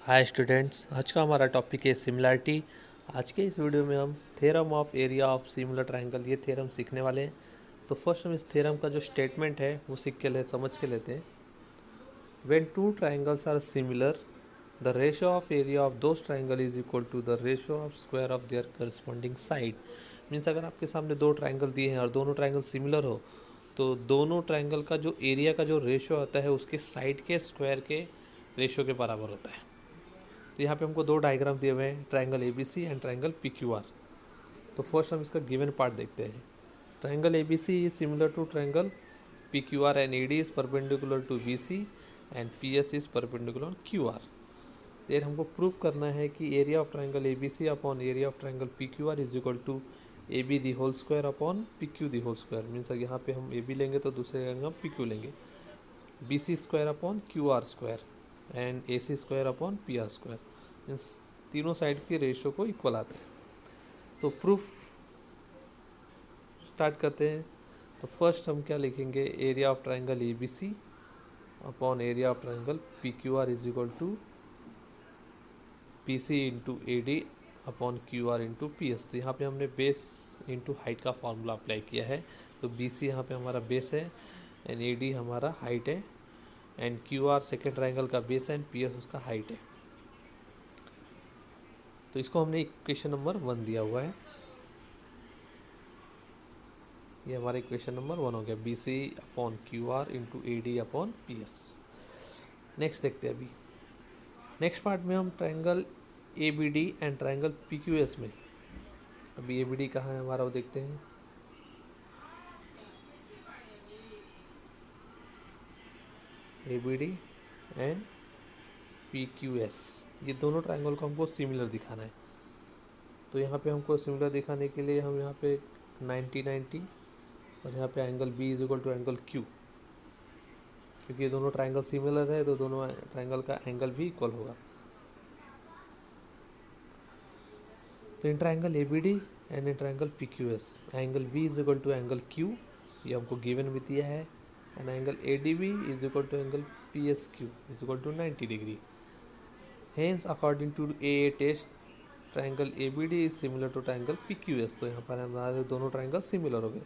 Hi students, आज का हमारा टॉपिक है सिमिलरिटी। आज के इस वीडियो में हम theorem of area of similar triangle ये थ्योरम सीखने वाले हैं। तो फर्स्ट हम इस थ्योरम का जो स्टेटमेंट है वो समझ के लेते हैं। When two triangles are similar the ratio of area of those triangle is equal to the ratio of square of their corresponding side. Means अगर आपके सामने दो ट्रायंगल दिए हैं और दोनों ट्रायंगल सिमिलर हो तो दोनों ट्रायंगल का जो एरिया का जो रेशियो आता है उसके साइड के स्क्वायर के रेशियो के बराबर होता है। तो यहाँ पे हमको दो डायग्राम दिए हुए हैं, triangle ABC and triangle PQR. तो फर्स्ट हम इसका गिवन पार्ट देखते हैं। Triangle ABC is similar to triangle PQR and AD is perpendicular to BC and PS is perpendicular QR. There हमको प्रूफ करना है कि area of triangle ABC upon area of triangle PQR is equal to A B the whole square upon P Q the whole square. Means यहाँ पे हम A B लेंगे तो दूसरे जगह हम पी क्यू लेंगे। B C square upon Q R square and A C square upon P R square. Means तीनों साइड के रेशियो को इक्वल आता है। तो प्रूफ स्टार्ट करते हैं। तो फर्स्ट हम क्या लिखेंगे, area of triangle A B C upon area of triangle P Q R is equal to P C into A D upon Q R into P S. तो यहाँ पे हमने बेस इंटू हाइट का formula apply किया है। तो B C यहाँ पे हमारा बेस है एंड ए डी हमारा हाइट है and Q R second triangle का बेस है एंड पी एस उसका हाइट है। तो इसको हमने इक्वेशन नंबर 1 दिया हुआ है। ये हमारा इक्वेशन नंबर 1 हो गया, B C upon Q R into A D upon P S. Next देखते हैं। अभी नेक्स्ट पार्ट में हम triangle A B D and triangle P Q S में, अभी ए बी डी कहाँ है हमारा वो देखते हैं। A B D and P Q S, ये दोनों ट्रायंगल को हमको सिमिलर दिखाना है। तो यहाँ पे हमको सिमिलर दिखाने के लिए हम यहाँ पे 90-90 और यहाँ पे angle B is equal to angle Q, क्योंकि ये दोनों ट्रायंगल सिमिलर है तो दोनों ट्रायंगल का एंगल भी इक्वल होगा। तो in triangle A B D and in triangle P Q S angle B is equal to angle Q, ये हमको गिवन भी दिया है, and angle A D B is equal to angle P S Q is equal to 90 degree. Hence according to A test triangle A B D is similar to triangle P Q S. तो यहाँ पर हमारे दोनों triangle similar हो गए।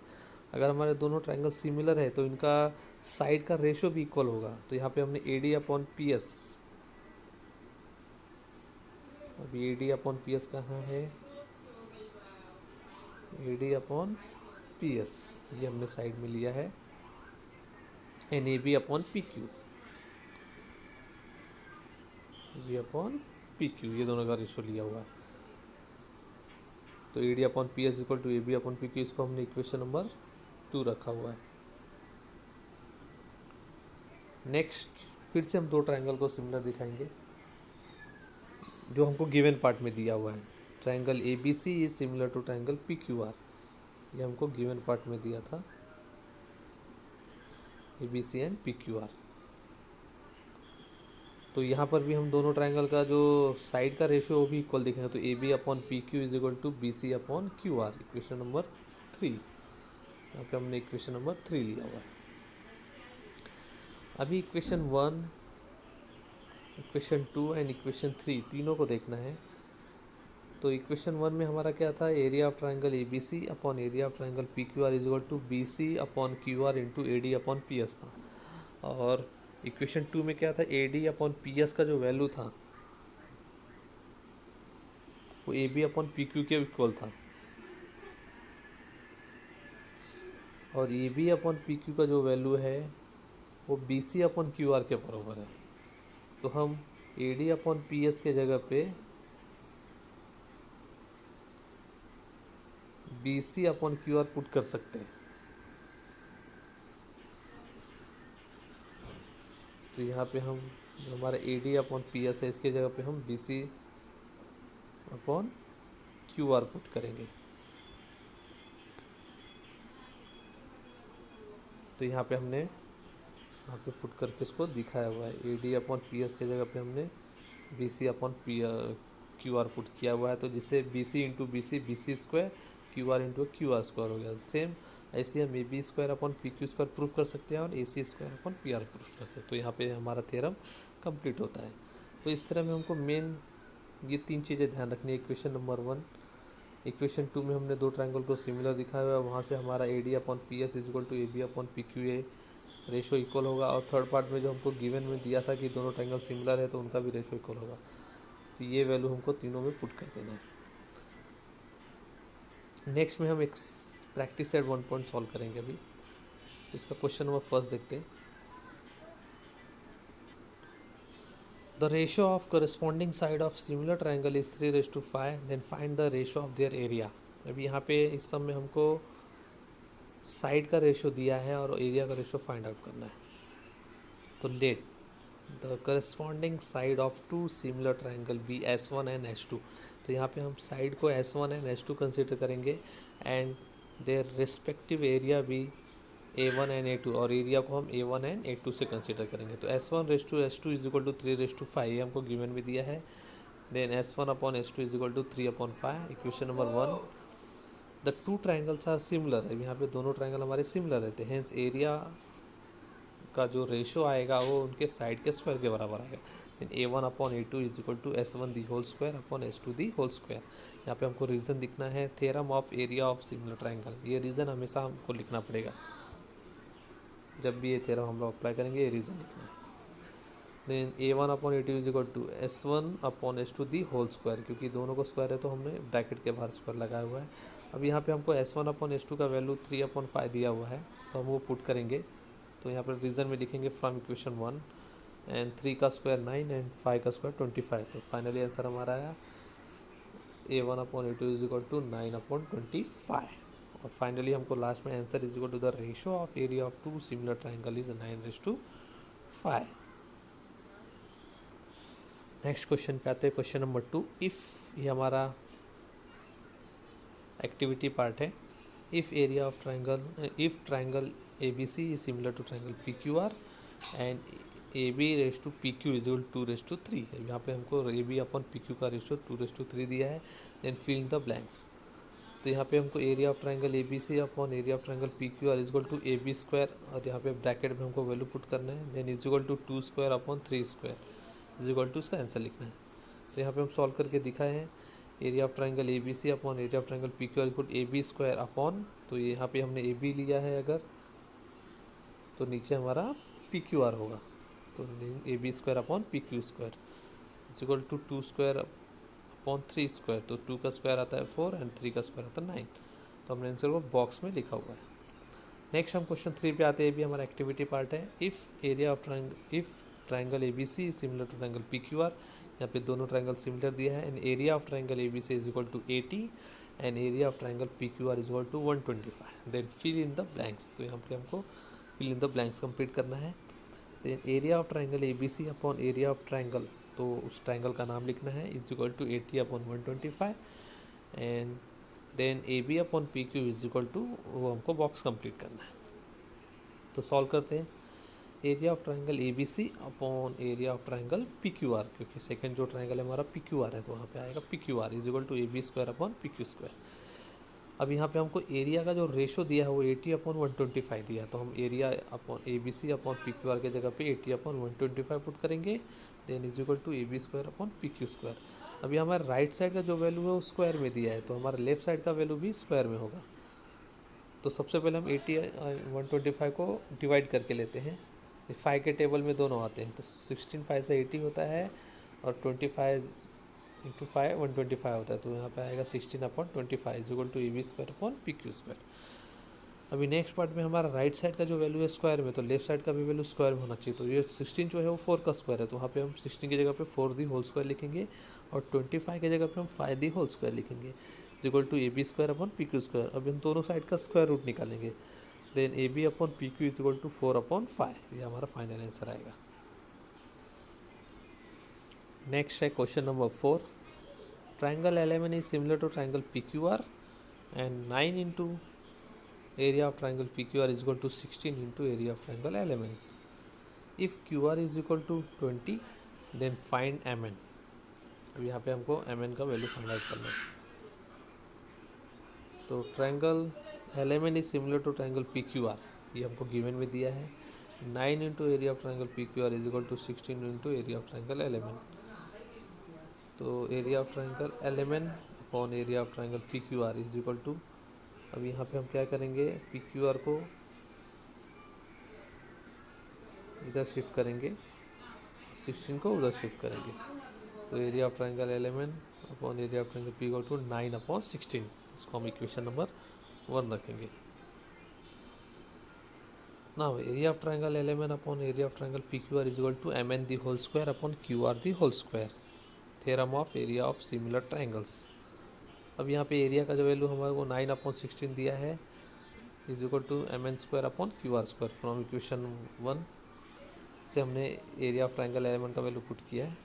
अगर हमारे दोनों ट्रायंगल सिमिलर है तो इनका साइड का रेशियो भी इक्वल होगा। तो यहाँ पे हमने A D upon P S, अभी A D upon P S कहाँ है, A D upon P S ये हमने साइड में लिया है, and A B upon P Q, B upon P Q ये दोनों का रेशियो लिया हुआ है। तो A D upon P S equal to A B upon P Q, इसको हमने इक्वेशन नंबर 2 रखा हुआ है। नेक्स्ट फिर से हम दो ट्रायंगल को सिमिलर दिखाएंगे जो हमको गिवन पार्ट में दिया हुआ है। Triangle A B C is similar to triangle P Q R, ये हमको गिवन पार्ट में दिया था, A B C and P Q R. तो यहाँ पर भी हम दोनों ट्रायंगल का जो साइड का रेशियो वो भी इक्वल दिखेंगे। तो A B upon P Q is equal to B C upon Q R, equation number 3। यहाँ पे हमने इक्वेशन नंबर 3 लिया हुआ है। अभी इक्वेशन 1, इक्वेशन 2 एंड इक्वेशन 3 तीनों को देखना है। तो इक्वेशन 1 में हमारा क्या था, area of triangle A B C upon area of triangle P Q R is equal to B C upon Q R into A D upon P S था। और इक्वेशन 2 में क्या था, A D upon P S का जो value था वो A B upon P Q के इक्वल था, और A B upon P Q का जो वैल्यू है वो B C upon Q R के बराबर है। तो हम A D upon P S के जगह पे B C upon Q R put कर सकते हैं। तो यहाँ पे हम जो हमारा A D upon P S है इसके जगह पे हम B C upon Q R put करेंगे। तो यहाँ पे हमने यहाँ पे पुट करके इसको दिखाया हुआ है, A D upon P S के जगह पे हमने B C upon P Q R put किया हुआ है। तो जिससे B C into B C square Q R into Q R square हो गया। सेम ऐसे हम A B square upon P Q square proof कर सकते हैं और A C square upon P R proof कर सकते हैं। तो यहाँ पे हमारा थ्योरम कंप्लीट होता है। तो इस तरह में हमको मेन ये 3 चीज़ें ध्यान रखनी है। इक्वेशन नंबर 1, इक्वेशन 2 में हमने 2 ट्रायंगल को सिमिलर दिखाया हुआ है, वहाँ से हमारा A D upon P S is equal to A B upon P Q a ratio equal होगा। और थर्ड पार्ट में जो हमको गिवन में दिया था कि दोनों ट्रायंगल सिमिलर है तो उनका भी रेशो इक्वल होगा। तो ये वैल्यू हमको तीनों में पुट कर देना है। नेक्स्ट में हम एक प्रैक्टिस सेट 1 पॉइंट सॉल्व करेंगे अभी। तो इसका क्वेश्चन नंबर फर्स्ट देखते हैं। The ratio of corresponding side of similar triangle is 3:5, then find the ratio of their area. अभी यहाँ पे इस सम में हमको साइड का रेशो दिया है और एरिया का रेशो फाइंड आउट करना है। तो let the corresponding side of two similar triangle be S1 and S2। तो यहाँ पे हम साइड को S1 एंड S2 कंसिडर करेंगे एंड देयर रिस्पेक्टिव एरिया भी A1 एंड A2, और एरिया को हम A1 एंड A2 से कंसिडर करेंगे। तो S1:S2 इज इक्वल टू 3:5 ये हमको गिवन में दिया है। Then S1/S2 is equal to 3/5। Equation number 1, the two triangles are similar. अब यहाँ पे दोनों ट्राइंगल हमारे सिमिलर रहते हैं, हेंस एरिया का जो रेशो आएगा वो उनके साइड के स्क्वायर के बराबर आएगा। Then A1/A2 is equal to S1 the whole square upon S2 the whole square. यहाँ पे हमको रीज़न लिखना है, theorem of area of similar triangle. ये रीज़न हमेशा हमको लिखना पड़ेगा, जब भी ये थ्योरम हम लोग अप्लाई करेंगे ये रीज़न लिखना है। Then A1/A2 is equal to S1/S2 the whole square, क्योंकि दोनों को स्क्वायर है तो हमने ब्रैकेट के बाहर स्क्वायर लगाया हुआ है। अब यहाँ पे हमको S1/S2 का वैल्यू 3/5 दिया हुआ है, तो हम वो पुट करेंगे। तो यहाँ पर रीज़न में लिखेंगे फ्रॉम इक्वेशन 1, एंड 3 का स्क्वायर 9 एंड 5 का स्क्वायर 25। तो फाइनली आंसर हमारा आया A1/A2 इज इक्वल टू 9/25। और फाइनली हमको लास्ट में answer is equal to the ratio of area of two similar triangle is 9:5। Next question पे आते हैं, क्वेश्चन नंबर 2। इफ़ ये हमारा एक्टिविटी पार्ट है। If area of triangle, if triangle ABC is similar to triangle PQR and AB/PQ is equal to 2:3। यहाँ पे हमको AB/PQ का रेशो 2:3 दिया है। Then fill in the blanks. तो यहाँ पे हमको area of triangle ABC upon area of triangle PQR is equal to AB², और यहाँ पे ब्रैकेट में हमको वैल्यू पुट करना है। Then is equal to 2² upon 3² is equal to इसका आंसर लिखना है। तो यहाँ पे हम सॉल्व करके दिखाए हैं। Area of triangle ABC upon area of triangle PQR equal AB² upon, तो यहाँ पे हमने AB लिया है अगर, तो नीचे हमारा PQR होगा। तो AB² upon PQ² is equal to 2² upon 3²। तो 2 का स्क्वायर आता है 4 एंड 3 का स्क्वायर आता है 9। तो हमने आंसर को बॉक्स में लिखा हुआ है। नेक्स्ट हम क्वेश्चन 3 पे आते हैं। ये भी हमारा एक्टिविटी पार्ट है। If area of triangle, if triangle ABC similar to triangle PQR, यहाँ पे दोनों ट्राइंगल सिमिलर दिया है, and area of triangle ABC is equal to 80 and area of triangle PQR is equal to 125। Then fill in the blanks. तो यहाँ पे हमको fill in the blanks complete करना है। Then area of triangle ABC upon area of triangle, तो उस triangle का नाम लिखना है, is equal to 80 upon 125। And then AB upon PQ is equal to, वो हमको बॉक्स कंप्लीट करना है। तो सॉल्व करते हैं। Area of triangle ABC upon area of triangle PQR, क्योंकि सेकंड जो ट्राइंगल है हमारा PQR है, तो वहाँ पे आएगा PQR is equal to AB² upon PQ²। अब यहाँ पे हमको एरिया का जो रेशो दिया है वो 80 अपॉन 125 दिया है, तो हम area upon ABC upon PQR के जगह पे 80 अपॉन 125 पुट करेंगे। Then is equal to AB² upon PQ²। अभी हमारे राइट साइड का जो वैल्यू है वो स्क्वायर में दिया है, तो हमारा लेफ्ट साइड का वैल्यू भी स्क्वायर में होगा। तो सबसे पहले हम 80 125 को डिवाइड करके लेते हैं। 5 के टेबल में दोनों आते हैं, तो 16 5 से 80 होता है, और 25 इंटू 5 125 होता है। तो यहाँ पे आएगा 16 upon 25 is equal to AB² upon PQ²। अभी नेक्स्ट पार्ट में हमारा राइट साइड का जो वैल्यू है स्क्वायर में, तो लेफ्ट साइड का भी वैल्यू स्क्वायर में होना चाहिए। तो ये 16 जो है वो 4 का स्क्वायर है, तो वहाँ पे हम 16 की जगह पे 4 दी होल स्क्वायर लिखेंगे, और 25 की जगह पे हम 5 दी होल स्क्वायर लिखेंगे, is equal to AB² upon PQ²। अब हम दोनों साइड का स्क्वायर रूट निकालेंगे। Then AB upon PQ is equal to 4 upon 5, ये हमारा फाइनल आंसर आएगा। नेक्स्ट है question number 4। Triangle LMN is similar to triangle PQR and 9 into area of triangle PQR is equal to 16 into area of triangle LMN. If QR is equal to 20, then find MN. अब यहाँ पे हमको MN का value find out करना है। तो triangle LMN is similar to triangle PQR, ये हमको गिवन में दिया है। 9 into area of triangle PQR is equal to 16 into area of triangle LMN. तो area of triangle LMN upon area of triangle PQR is equal to, अब यहाँ पे हम क्या करेंगे, PQR को इधर शिफ्ट करेंगे, 16 को उधर शिफ्ट करेंगे, तो area of triangle LMN upon area of triangle P equal to 9/16। इसको हम इक्वेशन नंबर 1 रखेंगे। Now area of triangle LMN upon area of triangle PQR is equal to MN the whole square upon QR the whole square, theorem of area of similar triangles. अब यहाँ पे area का जो value हमारे को 9/16 दिया है is equal to MN square upon QR square. From equation 1 से हमने एरिया ऑफ ट्राइंगल LMN का वैल्यू पुट किया है।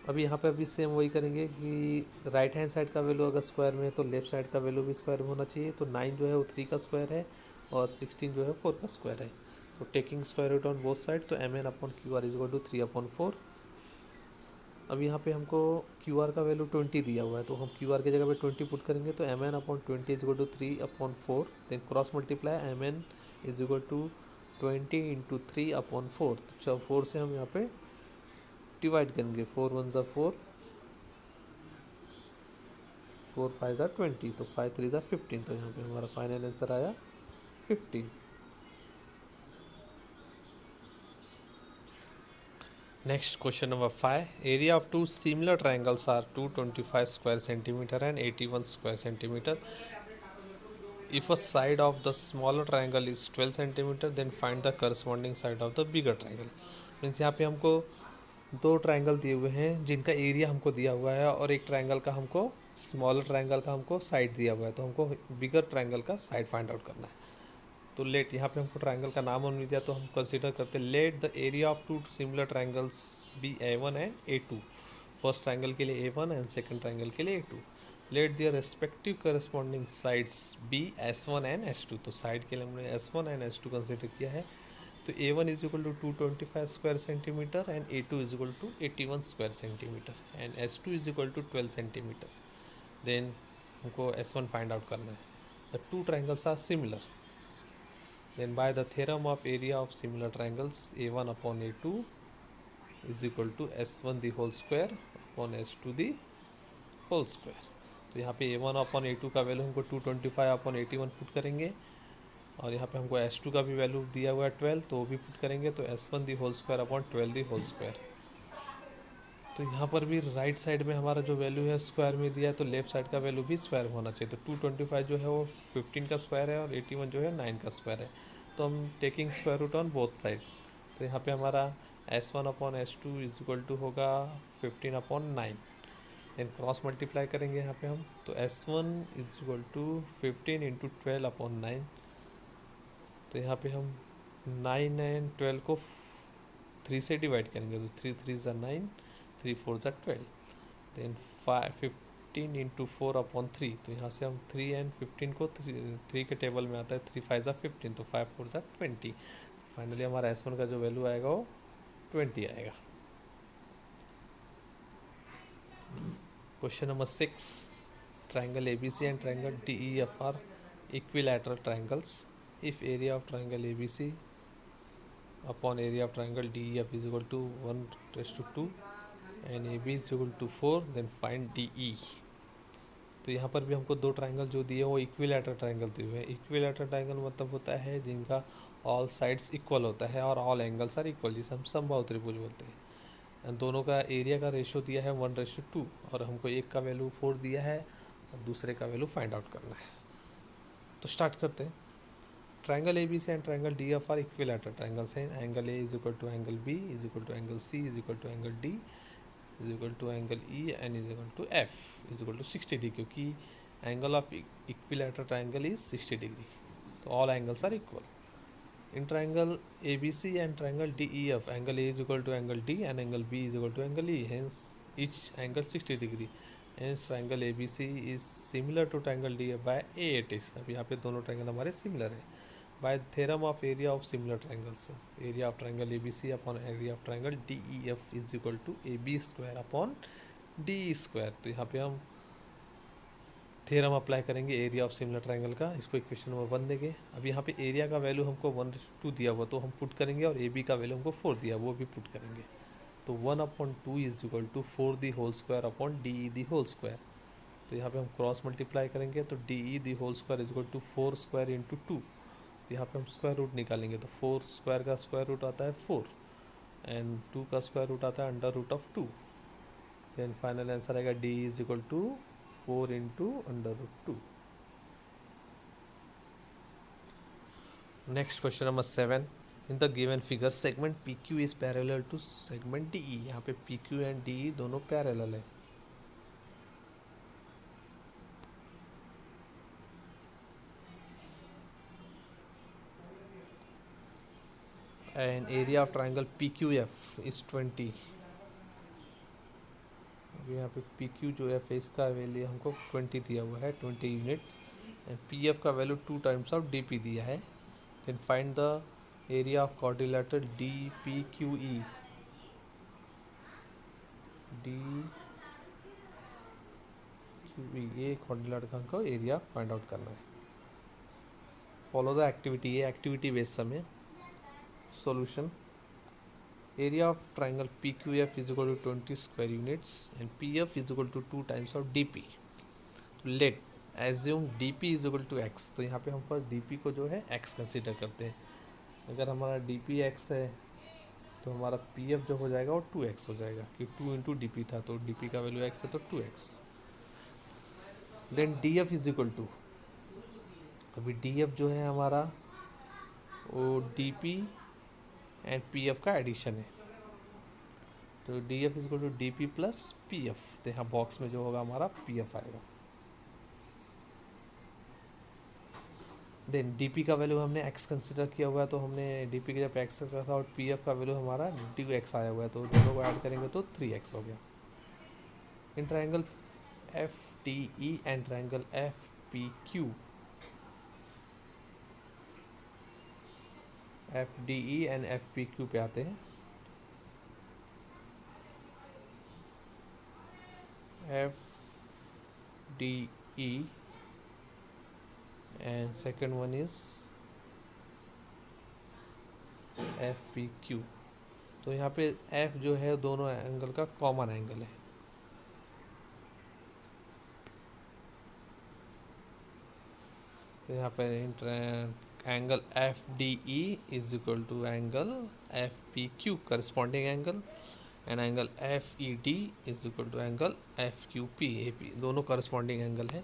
अब यहाँ पे अभी सेम वही करेंगे कि राइट हैंड साइड का वैल्यू अगर स्क्वायर में है तो लेफ्ट साइड का वैल्यू भी स्क्वायर में होना चाहिए। तो 9 जो है वो 3 का स्क्वायर है और 16 जो है 4 का स्क्वायर है। तो taking square root on both side, तो MN upon QR is equal to 3/4। अब यहाँ पे हमको QR का वैल्यू 20 दिया हुआ है, तो हम QR की जगह पे 20 पुट करेंगे, तो MN upon 20 is equal to 3/4। Then cross multiply MN is equal to 20 into 3/4। तो 4 से हम यहाँ पे डिवाइड करेंगे, 4 1 ज़ा 4, 4 5 ज़ा 20, तो 5 3 ज़ा 15। तो यहाँ पे हमारा फाइनल आंसर आया 15। Next question number 5, area of two similar triangles are 225 square centimeter and 81 square centimeter. If a side of the smaller triangle is 12 centimeter then find the corresponding side of the bigger triangle. Means यहाँ पे हमको दो triangle दिए हुए हैं जिनका area हमको दिया हुआ है, और एक ट्राइंगल का हमको, स्मॉलर ट्राइंगल का हमको साइड दिया हुआ है, तो हमको बिगर ट्राइंगल का साइड फाइंड आउट करना है। तो लेट, यहाँ पे हमको ट्राइंगल का नाम नहीं दिया, तो हम कंसीडर करते हैं let the area of two similar triangles be A1 and A2। First triangle के लिए A1 एंड सेकंड ट्राइंगल के लिए A2। Let their respective corresponding sides be S1 and S2। तो साइड के लिए हमने S1 एंड S2 कंसिडर किया है। तो A1 is equal to 225 square centimeter and A2 is equal to 81 square centimeter and S2 is equal to 12 centimeter. Then हमको S1 find out करना है। The two triangles are similar, then by the theorem of area of similar triangles A1 upon A2 is equal to S1 the whole square upon S2 the whole square। तो यहाँ पे A1 upon A2 का value हमको 225 upon 81 put करेंगे, और यहाँ पे हमको S2 का भी वैल्यू दिया हुआ है 12, तो वो भी पुट करेंगे, तो S1 the whole square upon 12 the whole square। तो यहाँ पर भी राइट साइड में हमारा जो वैल्यू है स्क्वायर में दिया है, तो लेफ्ट साइड का वैल्यू भी स्क्वायर होना चाहिए। तो 225 जो है वो 15 का स्क्वायर है और 81 जो है 9 का स्क्वायर है। तो हम taking square root on both side, तो यहाँ पे हमारा S1 upon S2 is equal to होगा 15/9। देन क्रॉस मल्टीप्लाई करेंगे यहाँ पे हम, तो S1 is equal to 15 into 12/9। तो यहाँ पे हम 9 एंड 12 को 3 से डिवाइड करेंगे, तो 3 3 ज़ा 9, 3 4 ज़ा 12। Then 15 into 4/3। तो यहाँ से हम 3 एंड 15 को 3 के टेबल में आता है, 3 5 ज़ा 15, तो 5 4 ज़ा 20। फाइनली हमारा S1 का जो वैल्यू आएगा वो 20 आएगा। Question number 6, triangle ABC and triangle DEF are equilateral triangles. If area of triangle ABC upon area of triangle DEF is equal to 1:2 and AB is equal to 4, then find DE। तो यहाँ पर भी हमको दो triangle जो दिए वो equilateral triangle दिए हुए हैं। इक्विलैटरल ट्राइंगल मतलब होता है जिनका ऑल साइड्स इक्वल होता है और ऑल एंगल्स आर इक्वल, जिसे हम समबाहु त्रिभुज बोलते हैं। दोनों का एरिया का रेशो दिया है 1:2, और हमको एक का वैल्यू 4 दिया है और दूसरे का वैल्यू फाइंड आउट करना है। तो स्टार्ट करते हैं। Triangle ABC and triangle DEF are equilateral triangles हैं। Angle A is equal to angle B is equal to angle C is equal to angle D is equal to angle E and is equal to F is equal to 60 degree, क्योंकि angle of equilateral triangle is 60 degree. तो all angles are equal. In triangle ABC and triangle DEF, angle A is equal to angle D and angle B is equal to angle E. Hence, each angle 60 degree. Hence, triangle ABC is similar to triangle DEF by A it is. अब यहाँ पे दोनों triangle हमारे similar है। By theorem of area of similar triangles, area of triangle ABC upon area of triangle DEF is equal to AB square upon DE square। तो यहाँ पे हम थ्योरम अप्लाई करेंगे एरिया ऑफ सिमिलर ट्राइंगल का। इसको equation number 1 देंगे। अब यहाँ पे एरिया का वैल्यू हमको 1:2 दिया हुआ, तो हम पुट करेंगे, और AB का वैल्यू हमको 4 दिया वो भी पुट करेंगे। तो 1/2 is equal to 4 the whole square upon D E the whole square. तो यहाँ पे हम क्रॉस मल्टीप्लाई करेंगे तो D E the whole square is equal to 4 square into 2। तो यहाँ पे हम स्क्वायर रूट निकालेंगे तो 4 स्क्वायर का स्क्वायर रूट आता है 4 एंड 2 का स्क्वायर रूट आता है under root of 2। Then final answer आएगा D is equal to 4 into under root 2। Next question number 7, in the given figure segment P Q is parallel to segment D E. यहाँ पे P Q and D E दोनों parallel है। And area of triangle P Q F is 20। यहाँ पे P Q जो F है इसका value हमको 20 दिया हुआ है, 20 यूनिट्स। एंड पी एफ का value 2 times of D P दिया है। Then find the area of quadrilateral D P Q E. D Q E ये क्वाड्रिलेटरल का हमको एरिया फाइंड आउट करना है। फॉलो द एक्टिविटी, ये एक्टिविटी बेस्ड समय। Solution, area of triangle PQF is equal to 20 square units and PF is equal to 2 times of DP. Let assume DP is equal to x। तो यहाँ पे हम first DP को जो है x consider करते हैं। अगर हमारा DP x है तो हमारा PF जो हो जाएगा वो 2x हो जाएगा, कि 2 इंटू DP था तो DP का वैल्यू x है तो 2x। Then DF is equal to, अभी DF जो है हमारा वो DP एंड पी एफ का एडिशन है, तो D F is equal to D P plus P F. तो यहाँ बॉक्स में जो होगा हमारा पी एफ आएगा। देन डी पी का वैल्यू हमने एक्स कंसिडर किया हुआ है, तो हमने डी पी का जब एक्स रखा था और पी एफ का वैल्यू हमारा डी एक्स आया हुआ है, तो दोनों को ऐड करेंगे तो 3x हो गया। In triangle F D E and triangle F P Q, F D E and F P Q पे आते हैं। F D E and second one is F P Q. तो यहाँ पे एफ जो है दोनों एंगल का कॉमन एंगल है। तो यहाँ पे angle F D E is equal to angle F P Q corresponding angle, and angle F E D is equal to angle F Q P A P, दोनों corresponding angle है।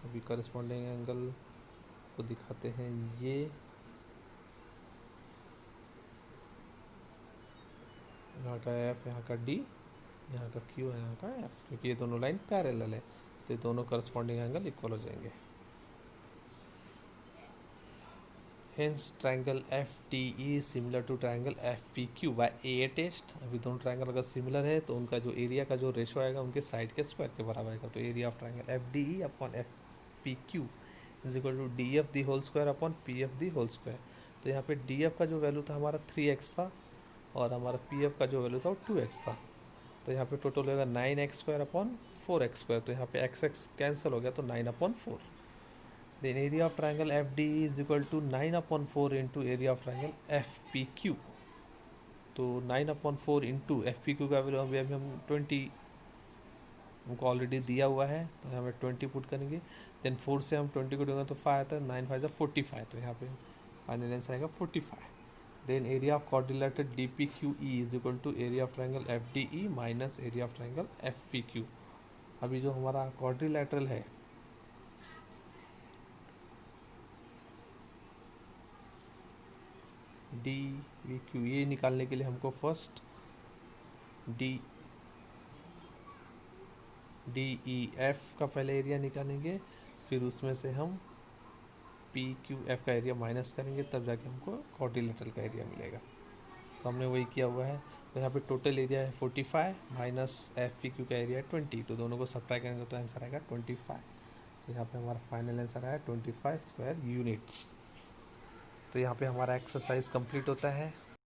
अभी corresponding angle को दिखाते हैं। ये यहाँ का F, यहाँ का डी, यहाँ का क्यू है, यहाँ का एफ, क्योंकि ये दोनों लाइन पैरेलल है तो ये दोनों करस्पॉन्डिंग एंगल इक्वल हो जाएंगे। Hence triangle FDE is similar to triangle FPQ by AA test. अभी दोनों ट्राइंगल अगर सिमिलर है तो उनका जो एरिया का जो रेशो आएगा उनके साइड के स्क्वायर के बराबर आएगा। तो area of triangle FDE upon FPQ is equal to DF the whole square upon PF the whole square. तो यहाँ पे DF का जो वैल्यू था हमारा 3x था और हमारा PF का जो वैल्यू था वो 2x था। तो यहाँ पे टोटल होगा 9x square upon 4x square. तो यहाँ पे x कैंसिल हो गया तो 9/4। Then area of triangle FDE is equal to 9/4 into area of triangle FPQ। तो 9/4 इंटू FPQ का वैल्यू अभी हम 20 हमको ऑलरेडी दिया हुआ है, तो हमें 20 पुट करेंगे। देन 4 से हम 20 को देंगे तो 5 आता है, 9 5 45। तो यहाँ पे फाइनल आंसर आएगा 45। Then area of quadrilateral DPQE is equal to area of triangle FDE minus area of triangle FPQ। अभी जो हमारा क्वाड्रिलेटरल है डी वी क्यू, ये निकालने के लिए हमको फर्स्ट डी ई एफ का पहले एरिया निकालेंगे, फिर उसमें से हम पी क्यू एफ का एरिया माइनस करेंगे, तब जाके हमको क्वाड्रिलेटरल का एरिया मिलेगा। तो हमने वही किया हुआ है। तो यहाँ पे टोटल एरिया है 45 माइनस एफ पी क्यू का एरिया है 20। तो दोनों को सब्ट्रैक्ट करेंगे तो आंसर आएगा 25। तो यहाँ पे हमारा फाइनल आंसर आया 25 स्क्वायर यूनिट्स। तो यहाँ पे हमारा एक्सरसाइज कंप्लीट होता है।